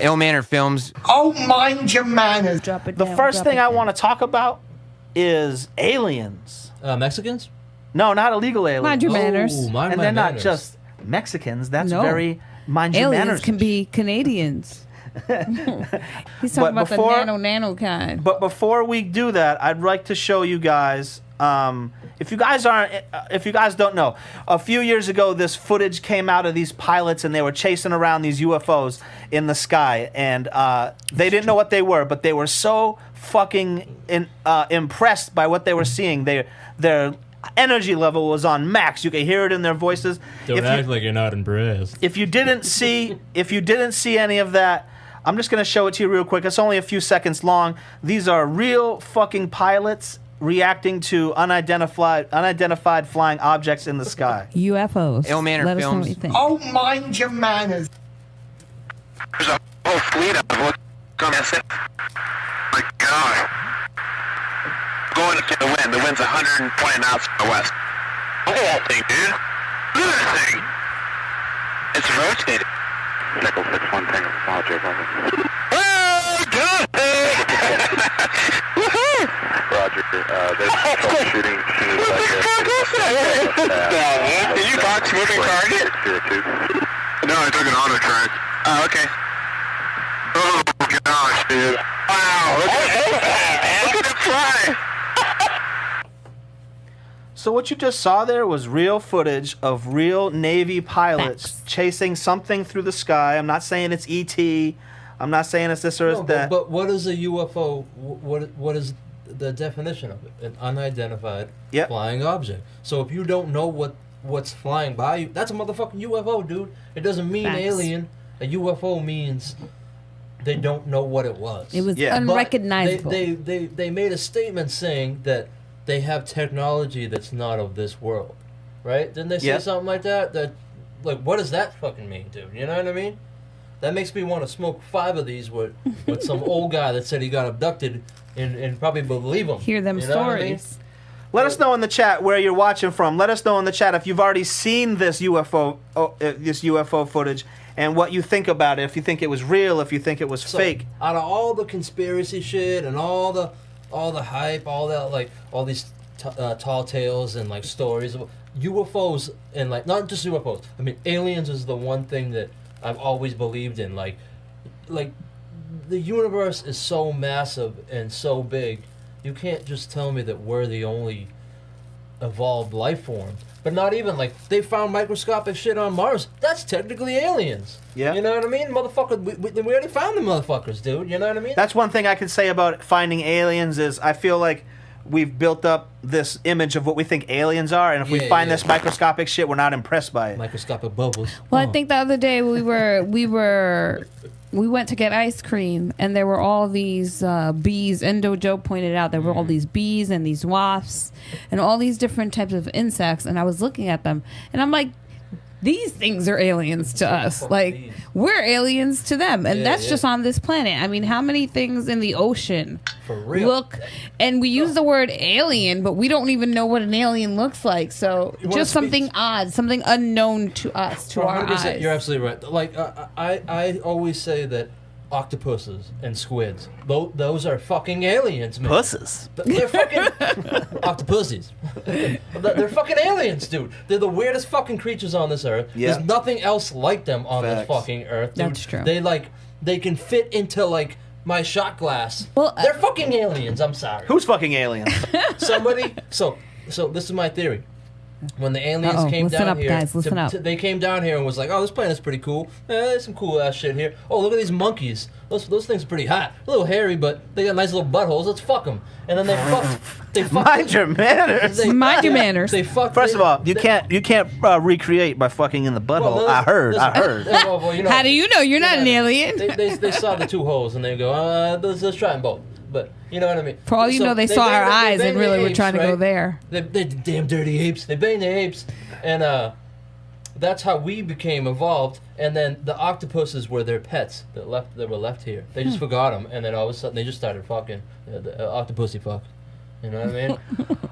Ill-Mannered Films. Oh, mind your manners. Drop it The down, first drop thing it I down. want to talk about is aliens. Mexicans? No, not illegal aliens. Mind your manners. Oh, mind And my they're not manners. just Mexicans. That's No. very mind your Aliens manners. can be Canadians. He's talking about the nano kind. But before we do that, I'd like to show you guys. If you guys don't know, a few years ago, this footage came out of these pilots, and they were chasing around these UFOs in the sky, and they didn't know what they were, but they were so fucking impressed by what they were seeing. Their energy level was on max. You could hear it in their voices. Don't act like you're not impressed. If you didn't see any of that, I'm just gonna show it to you real quick. It's only a few seconds long. These are real fucking pilots reacting to unidentified flying objects in the sky. UFOs. Ill-Mannered Let us know Films. what you think. Oh, mind your manners. There's a whole fleet of them. My God. Going to the wind. The wind's 120 knots from the west. Look at that thing, dude. Look at that thing. It's rotating. Nickel 6-1 Tango. Oh, God! Woohoo! Roger. They're troubleshooting. Did you box moving target? No, I took an auto track. Oh, okay. Oh, gosh, dude. Wow, look at it fly. So what you just saw there was real footage of real Navy pilots Facts. chasing something through the sky. I'm not saying it's ET. I'm not saying it's this or it's that. But what is a UFO? What is the definition of it? An unidentified Yep. flying object. So if you don't know what's flying by you, that's a motherfucking UFO, dude. It doesn't mean Facts. alien. A UFO means they don't know what it was. It was Yeah. But unrecognizable. They made a statement saying that they have technology that's not of this world, right? Didn't they say Yeah. something like that? That, like, what does that fucking mean, dude? You know what I mean? That makes me want to smoke 5 of these with some old guy that said he got abducted and probably believe him. Hear them You know what I mean? stories. Let us know in the chat where you're watching from. Let us know in the chat if you've already seen this UFO footage and what you think about it. If you think it was real, if you think it was So, fake. out of all the conspiracy shit and all the hype, all that, like, all these tall tales and, like, stories of UFOs, and, like, not just UFOs. I mean, aliens is the one thing that I've always believed in. Like the universe is so massive and so big, you can't just tell me that we're the only evolved life form. But not even, like, they found microscopic shit on Mars. That's technically aliens. Yeah. You know what I mean? Motherfucker, we already found the motherfuckers, dude. You know what I mean? That's one thing I can say about finding aliens is I feel like we've built up this image of what we think aliens are, and if we Yeah, find yeah. this microscopic shit, we're not impressed by it. Microscopic bubbles. Well, Oh. I think the other day we went to get ice cream, and there were all these bees. Endo Joe pointed out there were all these bees and these wasps and all these different types of insects, and I was looking at them, and I'm like, these things are aliens to us. Like, we're aliens to them, and Yeah, that's yeah. just on this planet. I mean, how many things in the ocean For real. look, and we use the word alien, but we don't even know what an alien looks like. So You wanna just something odd, something unknown to us, to our 100%, eyes. you're absolutely right. Like, I always say that octopuses and squids, those are fucking aliens, man. Pusses. They're fucking octopuses. They're fucking aliens, dude. They're the weirdest fucking creatures on this earth. Yeah. There's nothing else like them on Facts. this fucking earth, dude. That's true. They can fit into, like, my shot glass. Well, they're fucking aliens. I'm sorry. Who's fucking aliens? Somebody. So this is my theory. When the aliens Uh-oh. came Listen down up, here, guys. Listen up. they came down here and was like, "Oh, this planet's pretty cool. There's some cool ass shit here. Oh, look at these monkeys. Those things are pretty hot. A little hairy, but they got nice little buttholes. Let's fuck them." And then they fucked. Mind your manners. Mind your manners. They fucked. First of all, you can't recreate by fucking in the butthole. Well, I heard. Well, you know, How do you know you're not an alien? They saw the 2 holes and they go, let's try them both. But you know what I mean. For all you know, they saw our eyes and really were trying to go there. They damn dirty apes. They banged the apes, and that's how we became evolved. And then the octopuses were their pets that were left here. They just forgot them, and then all of a sudden they just started fucking octopusy fuck. You know what I mean?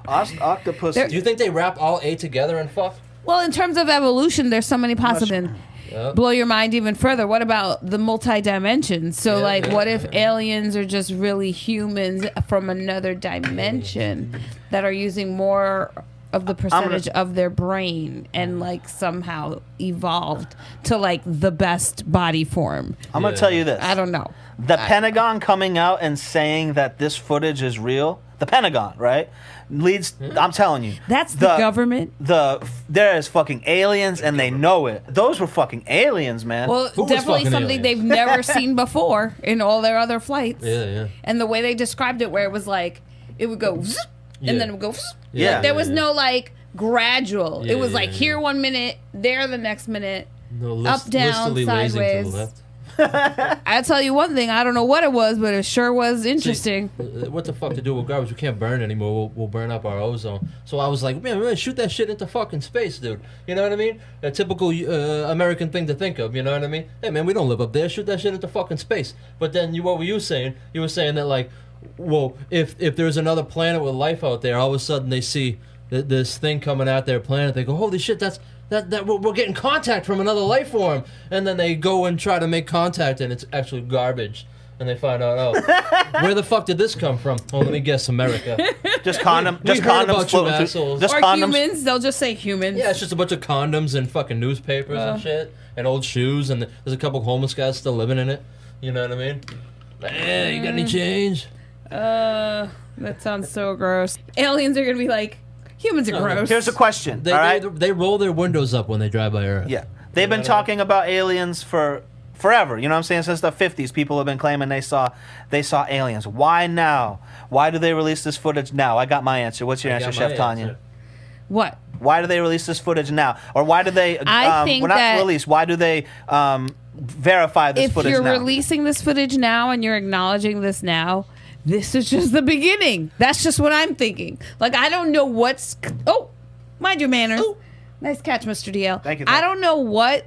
Octopus. Do you think they wrap all 8 together and fuck? Well, in terms of evolution, there's so many possible. Yep. blow your mind even further, what about the multi-dimensions? So, Yeah, like, yeah, what if yeah. aliens are just really humans from another dimension that are using more of the percentage of their brain and, like, somehow evolved to, like, the best body form? I'm going to tell you this. I don't know. The Pentagon coming out and saying that this footage is real, the Pentagon, right? Leads, I'm telling you. That's the government. There is fucking aliens and they know it. Those were fucking aliens, man. Well, Who was definitely fucking something aliens? they've never seen before in all their other flights. Yeah, yeah. And the way they described it, where it was like, it would go, zzz, Yeah. and then it would go, zzz. Yeah. Like, there was no, like, gradual. Yeah, It was yeah, like, yeah. here 1 minute, there the next minute. No, Up, down, listily lazing to sideways. the left. I'll tell you one thing, I don't know what it was, but it sure was interesting. What the fuck to do with garbage? We can't burn anymore. We'll burn up our ozone. So I was like, man, shoot that shit into fucking space, dude. You know what I mean? A typical American thing to think of. You know what I mean? Hey, man, we don't live up there. Shoot that shit into fucking space. But then what were you saying? You were saying that, like, well, if there's another planet with life out there, all of a sudden they see this thing coming at their planet. They go, holy shit, that we're getting contact from another life form. And then they go and try to make contact, and it's actually garbage. And they find out, oh, where the fuck did this come from? Oh, let me guess, America. just condom, we just heard condoms about you floating through. assholes. Just Or condoms. humans, they'll just say humans. Yeah, it's just a bunch of condoms and fucking newspapers and shit, and old shoes, and there's a couple homeless guys still living in it. You know what I mean? Hey, you got any change? That sounds so gross. Aliens are gonna be like, humans are gross. Here's a question. They, all right. they roll their windows up when they drive by Earth. Yeah. They've been talking about aliens for forever. You know what I'm saying? Since the 50s, people have been claiming they saw aliens. Why now? Why do they release this footage now? I got my answer. What's your I answer, got my Chef Tanya? answer. What? Why do they release this footage now? Or why do they I think well, not that release, why do they verify this if footage you're now? releasing this footage now and you're acknowledging this now, this is just the beginning. That's just what I'm thinking. Like, I don't know what's... Oh, mind your manners. Ooh. Nice catch, Mr. DL. Thank you. I don't know what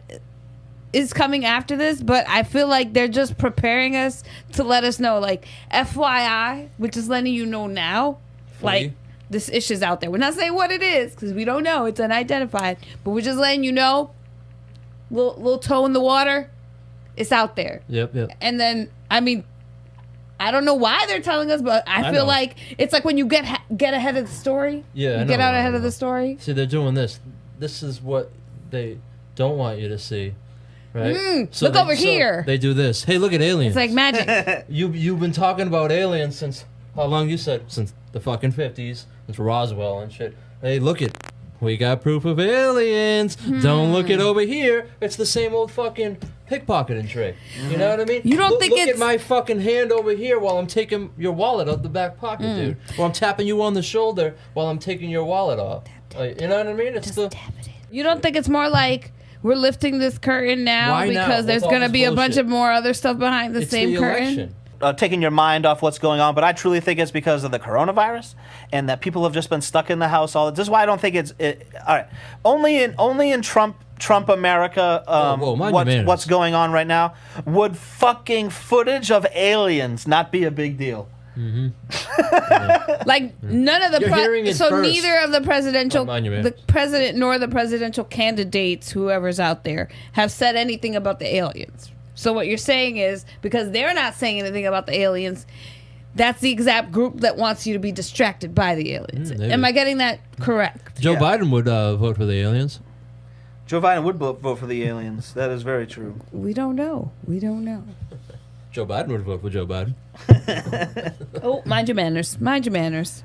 is coming after this, but I feel like they're just preparing us to let us know, like, FYI, which is letting you know now, like, this issue's out there. We're not saying what it is, because we don't know. It's unidentified. But we're just letting you know, little toe in the water, it's out there. Yep. And then, I mean, I don't know why they're telling us, but I feel know. like it's like when you get ahead of the story. Yeah, I You get know, out I ahead know. of the story. See, they're doing this. This is what they don't want you to see, right? look over here. They do this. Hey, look at aliens. It's like magic. You've been talking about aliens since how long? You said since the fucking 50s, since Roswell and shit. Hey, look it. We got proof of aliens. Don't look it over here. It's the same old fucking pickpocketing trick. You know what I mean? You don't think look it's- at my fucking hand over here while I'm taking your wallet out the back pocket, dude. Or I'm tapping you on the shoulder while I'm taking your wallet off. You know what I mean? It's the You don't think it's more like we're lifting this curtain now Why now? because there's What's all going to this be a bunch bullshit? of more other stuff behind the it's same the curtain? election. Taking your mind off what's going on, but I truly think it's because of the coronavirus and that people have just been stuck in the house all. This is why I don't think it's all right. Only in Trump America. Whoa, mind your manners. What's going on right now? Would fucking footage of aliens not be a big deal? Like none of the You're hearing it so first. neither of the presidential Mind your the manners. president nor the presidential candidates, whoever's out there, have said anything about the aliens. So what you're saying is because they're not saying anything about the aliens, that's the exact group that wants you to be distracted by the aliens. Maybe. Am I getting that correct? Joe Yeah. Biden would vote for the aliens. Joe Biden would vote for the aliens. That is very true. We don't know. We don't know. Joe Biden would vote for Joe Biden. Oh, mind your manners. Mind your manners.